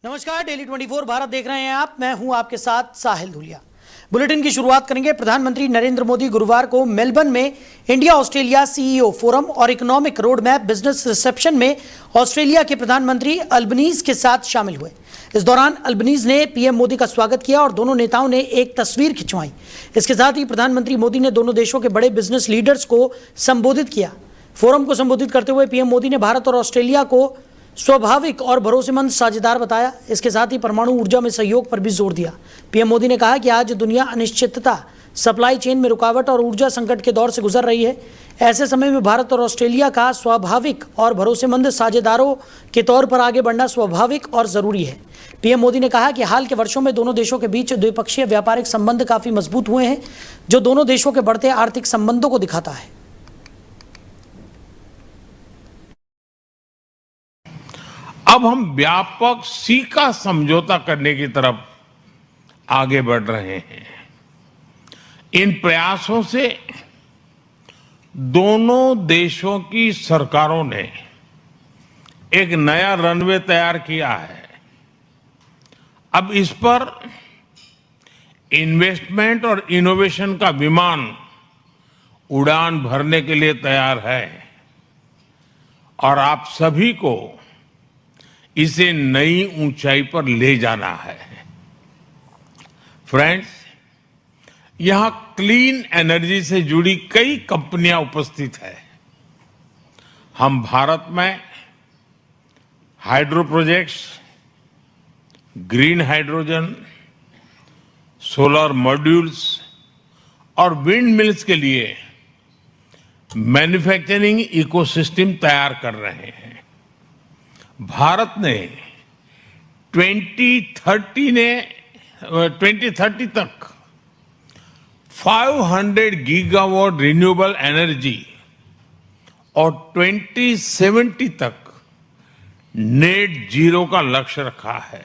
नमस्कार, डेली 24 भारत देख रहे हैं आप। मैं हूं आपके साथ साहिल धुलिया। बुलेटिन की शुरुआत करेंगे। प्रधानमंत्री नरेंद्र मोदी गुरुवार को मेलबर्न में इंडिया ऑस्ट्रेलिया सीईओ फोरम और economic road map business reception में ऑस्ट्रेलिया के प्रधानमंत्री अल्बनीज के साथ शामिल हुए। इस दौरान अल्बनीज ने पीएम मोदी का स्वागत किया और दोनों नेताओं ने एक तस्वीर खिंचवाई। इसके साथ ही प्रधानमंत्री मोदी ने दोनों देशों के बड़े बिजनेस लीडर्स को संबोधित किया। फोरम को संबोधित करते हुए पीएम मोदी ने भारत और ऑस्ट्रेलिया को स्वाभाविक और भरोसेमंद साझेदार बताया। इसके साथ ही परमाणु ऊर्जा में सहयोग पर भी जोर दिया। पीएम मोदी ने कहा कि आज दुनिया अनिश्चितता, सप्लाई चेन में रुकावट और ऊर्जा संकट के दौर से गुजर रही है। ऐसे समय में भारत और ऑस्ट्रेलिया का स्वाभाविक और भरोसेमंद साझेदारों के तौर पर आगे बढ़ना स्वाभाविक और जरूरी है। पीएम मोदी ने कहा कि हाल के वर्षों में दोनों देशों के बीच द्विपक्षीय व्यापारिक संबंध काफी मजबूत हुए हैं, जो दोनों देशों के बढ़ते आर्थिक संबंधों को दिखाता है। अब हम व्यापक सीका समझौता करने की तरफ आगे बढ़ रहे हैं। इन प्रयासों से दोनों देशों की सरकारों ने एक नया रनवे तैयार किया है। अब इस पर इन्वेस्टमेंट और इनोवेशन का विमान उड़ान भरने के लिए तैयार है और आप सभी को इसे नई ऊंचाई पर ले जाना है। फ्रेंड्स, यहां क्लीन एनर्जी से जुड़ी कई कंपनियां उपस्थित है। हम भारत में hydro projects, green hydrogen, solar modules और विंड मिल्स के लिए मैन्युफैक्चरिंग इकोसिस्टम तैयार कर रहे हैं। भारत ने 2030 तक 500 गीगावाट रिन्यूएबल एनर्जी और 2070 तक नेट जीरो का लक्ष्य रखा है।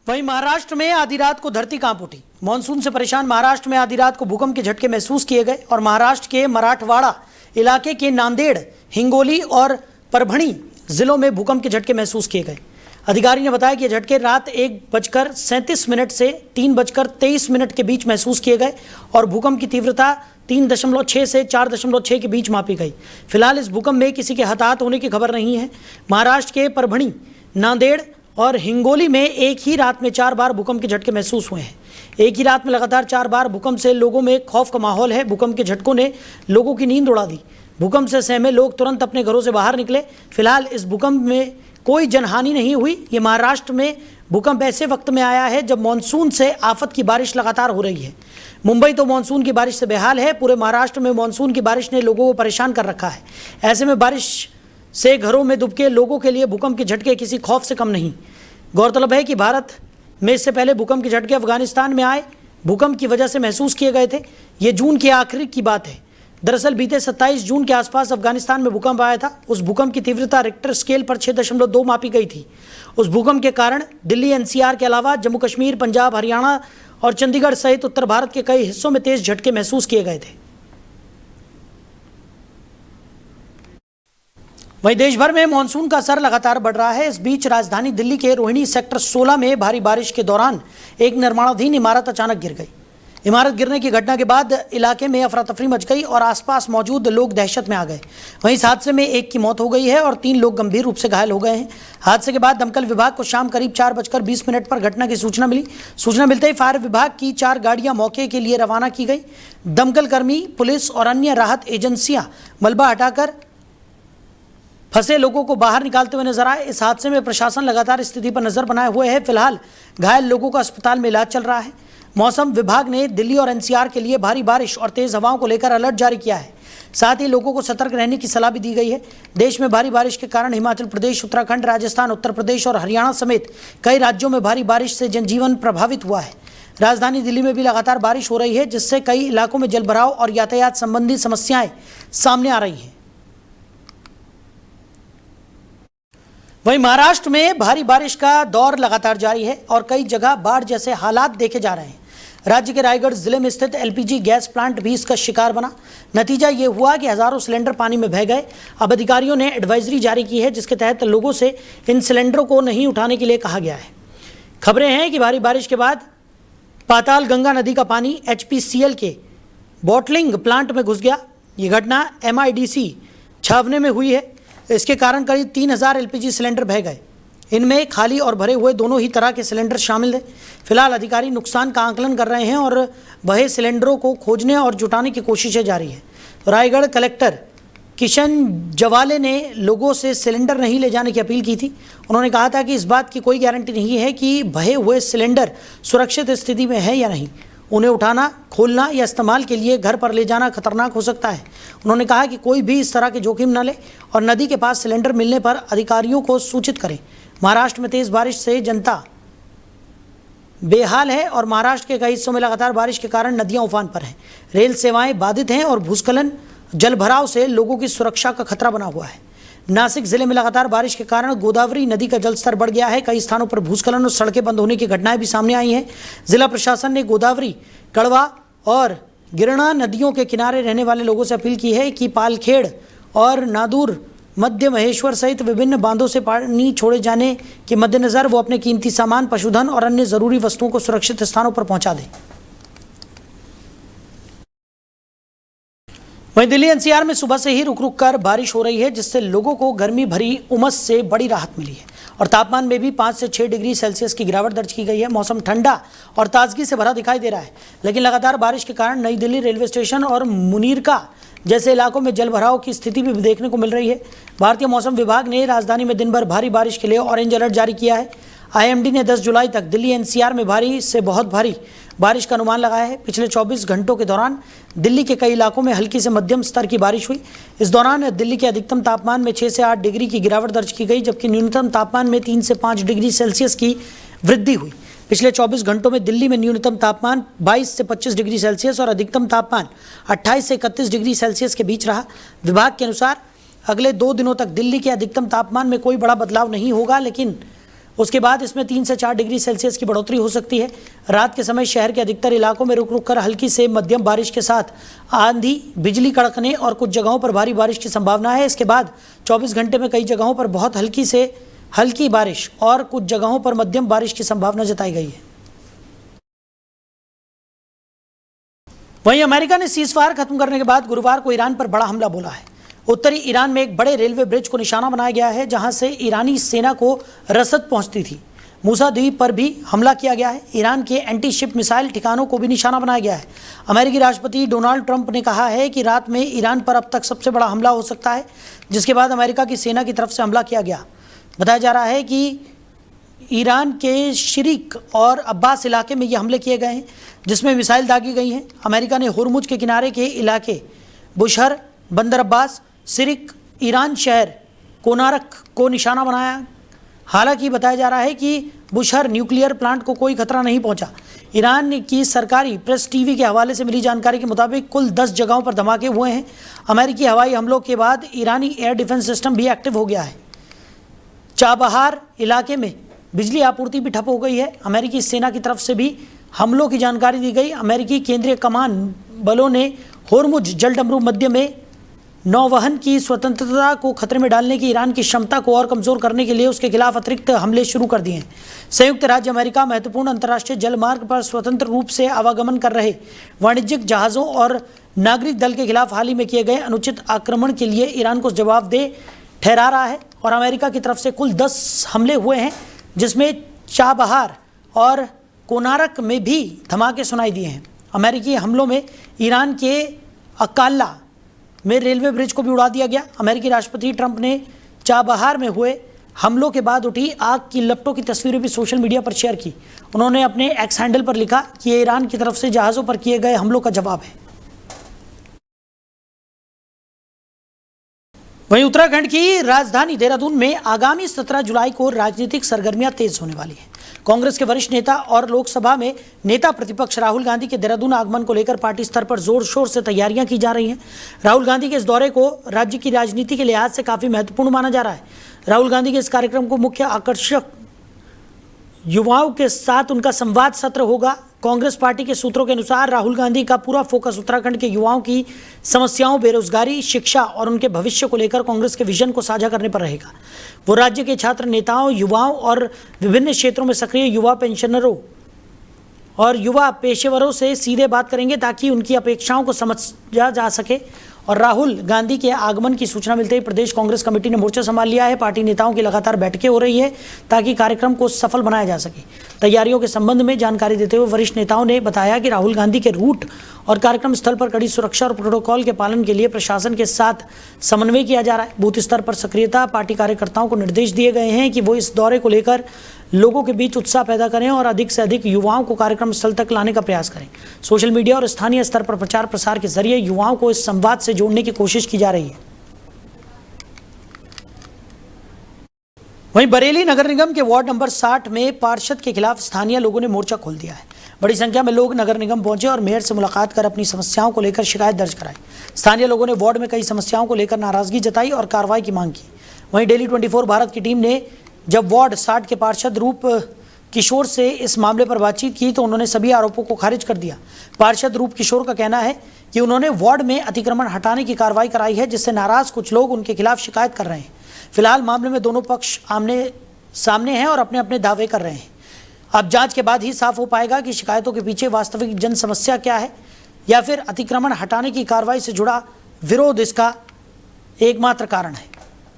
वहीं महाराष्ट्र में आधी रात को धरती कांप उठी। मानसून से परेशान महाराष्ट्र में आधी रात को भूकंप के झटके महसूस किए गए और महाराष्ट्र के मराठवाड़ा इलाके के नांदेड़, हिंगोली और परभणी जिलों में भूकंप के झटके महसूस किए गए। अधिकारी ने बताया कि ये झटके रात 1:37 से 3:23 के बीच महसूस किए गए और भूकंप की तीव्रता 3.6 से 4.6 के बीच मापी गई। फिलहाल इस भूकंप में किसी के हताहत होने की खबर नहीं है। महाराष्ट्र के परभणी, नांदेड़ और हिंगोली में एक ही रात में 4 बार भूकंप के झटके महसूस हुए हैं। एक ही रात में लगातार 4 बार भूकंप से लोगों में खौफ का माहौल है। भूकंप के झटकों ने लोगों की नींद उड़ा दी। भूकंप से सहमे लोग तुरंत अपने घरों से बाहर निकले। फिलहाल इस भूकंप में कोई जनहानि नहीं हुई। ये महाराष्ट्र में भूकंप ऐसे वक्त में आया है जब मानसून से आफत की बारिश लगातार हो रही है। मुंबई तो मानसून की बारिश से बेहाल है। पूरे महाराष्ट्र में मानसून की बारिश ने लोगों को परेशान कर रखा है। ऐसे में बारिश से घरों में दुबके लोगों के लिए भूकंप के झटके किसी खौफ से कम नहीं। गौरतलब है कि भारत में इससे पहले भूकंप के झटके अफगानिस्तान में आए भूकंप की वजह से महसूस किए गए थे। ये जून के आखिर की बात है। दरअसल बीते 27 जून के आसपास अफगानिस्तान में भूकंप आया था। उस भूकंप की तीव्रता रिक्टर स्केल पर 6.2 मापी गई थी। उस भूकंप के कारण दिल्ली एनसीआर के अलावा जम्मू कश्मीर, पंजाब, हरियाणा और चंडीगढ़ सहित उत्तर भारत के कई हिस्सों में तेज झटके महसूस किए गए थे। वहीं देश भर में मानसून का असर लगातार बढ़ रहा है। इस बीच राजधानी दिल्ली के रोहिणी सेक्टर 16 में भारी बारिश के दौरान एक निर्माणाधीन इमारत अचानक गिर गई। इमारत गिरने की घटना के बाद इलाके में अफरा तफरी मच गई और आसपास मौजूद लोग दहशत में आ गए। वहीं इस हादसे में एक की मौत हो गई है और 3 लोग गंभीर रूप से घायल हो गए हैं। हादसे के बाद दमकल विभाग को शाम करीब 4:20 पर घटना की सूचना मिली। सूचना मिलते ही फायर विभाग की 4 गाड़ियां मौके के लिए रवाना की गई। दमकल कर्मी, पुलिस और अन्य राहत एजेंसियां मलबा हटाकर फंसे लोगों को बाहर निकालते हुए नजर आए। इस हादसे में प्रशासन लगातार स्थिति पर नजर बनाए हुए है। फिलहाल घायल लोगों का अस्पताल में इलाज चल रहा है। मौसम विभाग ने दिल्ली और एनसीआर के लिए भारी बारिश और तेज हवाओं को लेकर अलर्ट जारी किया है। साथ ही लोगों को सतर्क रहने की सलाह भी दी गई है। देश में भारी बारिश के कारण हिमाचल प्रदेश, उत्तराखंड, राजस्थान, उत्तर प्रदेश और हरियाणा समेत कई राज्यों में भारी बारिश से जनजीवन प्रभावित हुआ है। राजधानी दिल्ली में भी लगातार बारिश हो रही है, जिससे कई इलाकों में जलभराव और यातायात संबंधी समस्याएं सामने आ रही हैं। वहीं महाराष्ट्र में भारी बारिश का दौर लगातार जारी है और कई जगह बाढ़ जैसे हालात देखे जा रहे हैं। राज्य के रायगढ़ जिले में स्थित एलपीजी गैस प्लांट भी इसका शिकार बना। नतीजा ये हुआ कि हजारों सिलेंडर पानी में बह गए। अब अधिकारियों ने एडवाइजरी जारी की है, जिसके तहत लोगों से इन सिलेंडरों को नहीं उठाने के लिए कहा गया है। खबरें हैं कि भारी बारिश के बाद पाताल गंगा नदी का पानी HPCL के बॉटलिंग प्लांट में घुस गया। ये घटना MIDC छावनी में हुई है। इसके कारण करीब 3000 LPG सिलेंडर बह गए। इनमें खाली और भरे हुए दोनों ही तरह के सिलेंडर शामिल हैं। फिलहाल अधिकारी नुकसान का आकलन कर रहे हैं और बहे सिलेंडरों को खोजने और जुटाने की कोशिशें जारी है। रायगढ़ कलेक्टर किशन जवाले ने लोगों से सिलेंडर नहीं ले जाने की अपील की थी। उन्होंने कहा था कि इस बात की कोई गारंटी नहीं है कि बहे हुए सिलेंडर सुरक्षित स्थिति में है या नहीं। उन्हें उठाना, खोलना या इस्तेमाल के लिए घर पर ले जाना खतरनाक हो सकता है। उन्होंने कहा कि कोई भी इस तरह के जोखिम न ले और नदी के पास सिलेंडर मिलने पर अधिकारियों को सूचित करें। महाराष्ट्र में तेज बारिश से जनता बेहाल है और महाराष्ट्र के कई हिस्सों में लगातार बारिश के कारण नदियां उफान पर हैं। रेल सेवाएं बाधित हैं और भूस्खलन, जलभराव से लोगों की सुरक्षा का खतरा बना हुआ है। नासिक जिले में लगातार बारिश के कारण गोदावरी नदी का जलस्तर बढ़ गया है। कई स्थानों पर भूस्खलन और सड़कें बंद होने की घटनाएं भी सामने आई हैं। जिला प्रशासन ने गोदावरी, कड़वा और गिरणा नदियों के किनारे रहने वाले लोगों से अपील की है कि पालखेड़ और नादूर, मध्य महेश्वर सहित विभिन्न बांधों से पानी छोड़े जाने के मद्देनजर वो अपने कीमती सामान, पशुधन और अन्य जरूरी वस्तुओं को सुरक्षित स्थानों पर पहुंचा दें। वहीं दिल्ली NCR में सुबह से ही रुक रुक कर बारिश हो रही है, जिससे लोगों को गर्मी भरी उमस से बड़ी राहत मिली है और तापमान में भी 5 से 6 डिग्री सेल्सियस की गिरावट दर्ज की गई है। मौसम ठंडा और ताजगी से भरा दिखाई दे रहा है, लेकिन लगातार बारिश के कारण नई दिल्ली रेलवे स्टेशन और मुनीरका जैसे इलाकों में जलभराव की स्थिति भी देखने को मिल रही है। भारतीय मौसम विभाग ने राजधानी में दिन भर भारी बारिश के लिए ऑरेंज अलर्ट जारी किया है। IMD ने 10 जुलाई तक दिल्ली NCR में भारी से बहुत भारी बारिश का अनुमान लगाया है। पिछले 24 घंटों के दौरान दिल्ली के कई इलाकों में हल्की से मध्यम स्तर की बारिश हुई। इस दौरान दिल्ली के अधिकतम तापमान में 6 से 8 डिग्री की गिरावट दर्ज की गई, जबकि न्यूनतम तापमान में 3 से 5 डिग्री सेल्सियस की वृद्धि हुई। पिछले 24 घंटों में दिल्ली में न्यूनतम तापमान 22 से 25 डिग्री सेल्सियस और अधिकतम तापमान 28 से 31 डिग्री सेल्सियस के बीच रहा। विभाग के अनुसार अगले 2 दिनों तक दिल्ली के अधिकतम तापमान में कोई बड़ा बदलाव नहीं होगा, लेकिन उसके बाद इसमें 3 से 4 डिग्री सेल्सियस की बढ़ोतरी हो सकती है। रात के समय शहर के अधिकतर इलाकों में रुक रुक कर हल्की से मध्यम बारिश के साथ आंधी, बिजली कड़कने और कुछ जगहों पर भारी बारिश की संभावना है। इसके बाद 24 घंटे में कई जगहों पर बहुत हल्की से हल्की बारिश और कुछ जगहों पर मध्यम बारिश की संभावना जताई गई है। वहीं अमेरिका ने सीजफायर खत्म करने के बाद गुरुवार को ईरान पर बड़ा हमला बोला है। उत्तरी ईरान में एक बड़े रेलवे ब्रिज को निशाना बनाया गया है, जहां से ईरानी सेना को रसद पहुंचती थी। मूसा द्वीप पर भी हमला किया गया है। ईरान के एंटी शिप मिसाइल ठिकानों को भी निशाना बनाया गया है। अमेरिकी राष्ट्रपति डोनाल्ड ट्रंप ने कहा है कि रात में ईरान पर अब तक सबसे बड़ा हमला हो सकता है, जिसके बाद अमेरिका की सेना की तरफ से हमला किया गया। बताया जा रहा है कि ईरान के शिरीक और अब्बास इलाके में ये हमले किए गए हैं, जिसमें मिसाइल दागी गई हैं। अमेरिका ने हुरमुज के किनारे के इलाके बुशहर, बंदर अब्बास, सिरिक, ईरान शहर कोनारक को निशाना बनाया। हालांकि बताया जा रहा है कि बुशहर न्यूक्लियर प्लांट को कोई खतरा नहीं पहुंचा। ईरान की सरकारी प्रेस टीवी के हवाले से मिली जानकारी के मुताबिक कुल 10 जगहों पर धमाके हुए हैं। अमेरिकी हवाई हमलों के बाद ईरानी एयर डिफेंस सिस्टम भी एक्टिव हो गया है। चाबहार इलाके में बिजली आपूर्ति भी ठप हो गई है। अमेरिकी सेना की तरफ से भी हमलों की जानकारी दी गई। अमेरिकी केंद्रीय कमान बलों ने होर्मुज जलडमरू मध्य में नौवहन की स्वतंत्रता को खतरे में डालने की ईरान की क्षमता को और कमजोर करने के लिए उसके खिलाफ अतिरिक्त हमले शुरू कर दिए हैं। संयुक्त राज्य अमेरिका महत्वपूर्ण अंतर्राष्ट्रीय जलमार्ग पर स्वतंत्र रूप से आवागमन कर रहे वाणिज्यिक जहाज़ों और नागरिक दल के खिलाफ हाल ही में किए गए अनुचित आक्रमण के लिए ईरान को जवाबदेह ठहरा रहा है और अमेरिका की तरफ से कुल 10 हमले हुए हैं, जिसमें चाबहार और कोनारक में भी धमाके सुनाई दिए हैं। अमेरिकी हमलों में ईरान के अकाला में रेलवे ब्रिज को भी उड़ा दिया गया। अमेरिकी राष्ट्रपति ट्रंप ने चाबहार में हुए हमलों के बाद उठी आग की लपटों की तस्वीरें भी सोशल मीडिया पर शेयर की। उन्होंने अपने एक्स हैंडल पर लिखा कि ये ईरान की तरफ से जहाज़ों पर किए गए हमलों का जवाब है। वहीं उत्तराखंड की राजधानी देहरादून में आगामी 17 जुलाई को राजनीतिक सरगर्मियां तेज होने वाली हैं। कांग्रेस के वरिष्ठ नेता और लोकसभा में नेता प्रतिपक्ष राहुल गांधी के देहरादून आगमन को लेकर पार्टी स्तर पर जोर शोर से तैयारियां की जा रही हैं। राहुल गांधी के इस दौरे को राज्य की राजनीति के लिहाज से काफी महत्वपूर्ण माना जा रहा है। राहुल गांधी के इस कार्यक्रम को मुख्य आकर्षक युवाओं के साथ उनका संवाद सत्र होगा, कांग्रेस पार्टी के सूत्रों के अनुसार राहुल गांधी का पूरा फोकस उत्तराखंड के युवाओं की समस्याओं, बेरोजगारी, शिक्षा और उनके भविष्य को लेकर कांग्रेस के विजन को साझा करने पर रहेगा। वो राज्य के छात्र नेताओं, युवाओं और विभिन्न क्षेत्रों में सक्रिय युवा पेंशनरों और युवा पेशेवरों से सीधे बात करेंगे ताकि उनकी अपेक्षाओं को समझा जा सके। और राहुल गांधी के आगमन की सूचना मिलते ही प्रदेश कांग्रेस कमेटी ने मोर्चा संभाल लिया है। पार्टी नेताओं की लगातार बैठकें हो रही है ताकि कार्यक्रम को सफल बनाया जा सके। तैयारियों के संबंध में जानकारी देते हुए वरिष्ठ नेताओं ने बताया कि राहुल गांधी के रूट और कार्यक्रम स्थल पर कड़ी सुरक्षा और प्रोटोकॉल के पालन के लिए प्रशासन के साथ समन्वय किया जा रहा है। बूथ स्तर पर सक्रियता, पार्टी कार्यकर्ताओं को निर्देश दिए गए हैं कि वो इस दौरे को लेकर लोगों के बीच उत्साह पैदा करें और अधिक से अधिक युवाओं को कार्यक्रम स्थल तक लाने का प्रयास करें। सोशल मीडिया और स्थानीय स्तर पर प्रचार प्रसार के जरिए युवाओं को इस संवाद से जोड़ने की कोशिश की जा रही है। वहीं बरेली नगर निगम के वार्ड नंबर 60 में पार्षद के खिलाफ स्थानीय लोगों ने मोर्चा खोल दिया है। बड़ी संख्या में लोग नगर निगम पहुंचे और मेयर से मुलाकात कर अपनी समस्याओं को लेकर शिकायत दर्ज कराई। स्थानीय लोगों ने वार्ड में कई समस्याओं को लेकर नाराजगी जताई और कार्रवाई की मांग की। वहीं डेली 24 भारत की टीम ने जब वार्ड 60 के पार्षद रूप किशोर से इस मामले पर बातचीत की तो उन्होंने सभी आरोपों को खारिज कर दिया। पार्षद रूप किशोर का कहना है कि उन्होंने वार्ड में अतिक्रमण हटाने की कार्रवाई कराई है, जिससे नाराज कुछ लोग उनके खिलाफ शिकायत कर रहे हैं। फिलहाल मामले में दोनों पक्ष आमने सामने हैं और अपने अपने दावे कर रहे हैं। अब जांच के बाद ही साफ हो पाएगा कि शिकायतों के पीछे वास्तविक जन समस्या क्या है या फिर अतिक्रमण हटाने की कार्रवाई से जुड़ा विरोध इसका एकमात्र कारण है।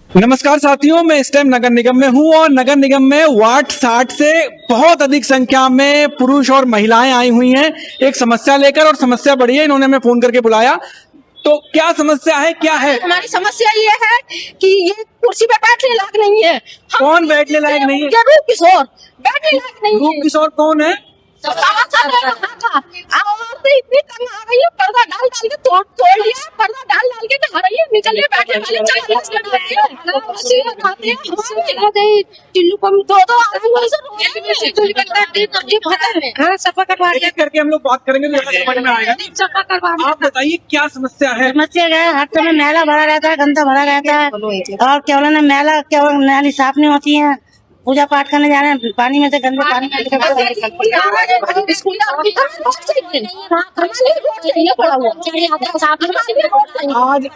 नमस्कार साथियों, मैं इस टाइम नगर निगम में हूं और नगर निगम में वार्ड 60 से बहुत अधिक संख्या में पुरुष और महिलाएं आई हुई हैं एक समस्या लेकर, और समस्या बड़ी है। इन्होंने हमें फोन करके बुलाया। तो क्या समस्या है, क्या है? हमारी समस्या ये है कि ये कुर्सी पे बैठने लायक नहीं है। कौन बैठने लायक नहीं है? रूप किशोर बैठने लायक नहीं है। रूप किशोर कौन है? औरतें इतनी तंग आ गई है, पर्दा डाल डाल के तोड़ लिया, पर्दा डाल डाल के नहा रही है, निकलने बैठने वाले चिल्लू कम दो सफा करवा एक करके हम लोग बात करेंगे तो समझ में आएगा। सफा करवा। आप बताइए क्या समस्या है? समस्या क्या है? हर समय मैला भरा रहता है, गंदा भरा रहता है और केवल मैला केवल नाली साफ नहीं होती है। पूजा पाठ करने जा रहे हैं, पानी में से गंदे पानी में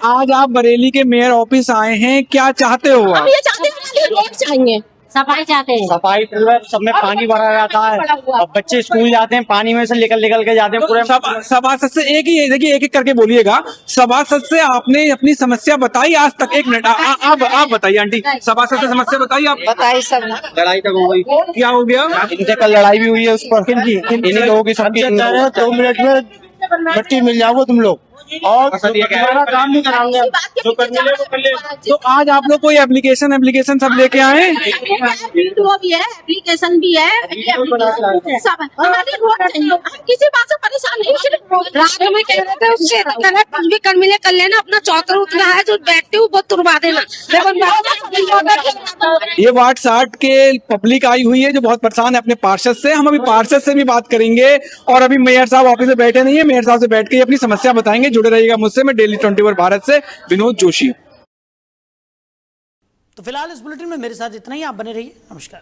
आज आप बरेली के मेयर ऑफिस आए हैं, क्या चाहते हो आप? ये चाहते हैं रोड चाहिए, सफाई चाहते हैं। सफाई सब में पानी भरा रहता है। अब बच्चे स्कूल जाते हैं, पानी में से निकल के जाते हैं पूरे। सभासद से एक ही देखिए, एक एक करके बोलिएगा। सभासद से आपने अपनी समस्या बताई आज तक? एक मिनट, आप बताइए आंटी, सभासद से समस्या बताइए आप। बताइए सब। लड़ाई तक हो गई। क्या हो गया? इनसे कल लड़ाई भी हुई है उस पर। इन्हीं लोगों की सबकी 2 मिनट में मिट्टी मिल जाओगे तुम लोग और तुम्हारा काम नहीं कराऊंगा। तो आज आप लोग कोई एप्लीकेशन सब लेके आए? वीडियो भी है, एप्लीकेशन भी है, सब हमारी रोड चाहिए। हम किसी बात से परेशान नहीं, सिर्फ रात में कह रहे थे उससे कुछ भी कर मिले कर लेना, अपना चौतर उतना है जो बैठते हो वो तुरवा देना। ये वार्ड 60 के पब्लिक आई हुई है जो बहुत परेशान है अपने पार्षद से। हम अभी पार्षद से भी बात करेंगे और अभी मेयर साहब ऑफिस में बैठे नहीं है, मेयर साहब से बैठ के अपनी समस्या बताएंगे। जुड़े रहिएगा मुझसे। मैं डेली 24 भारत से विनोद जोशी। तो फिलहाल इस बुलेटिन में मेरे साथ इतना ही। आप बने रहिए। नमस्कार।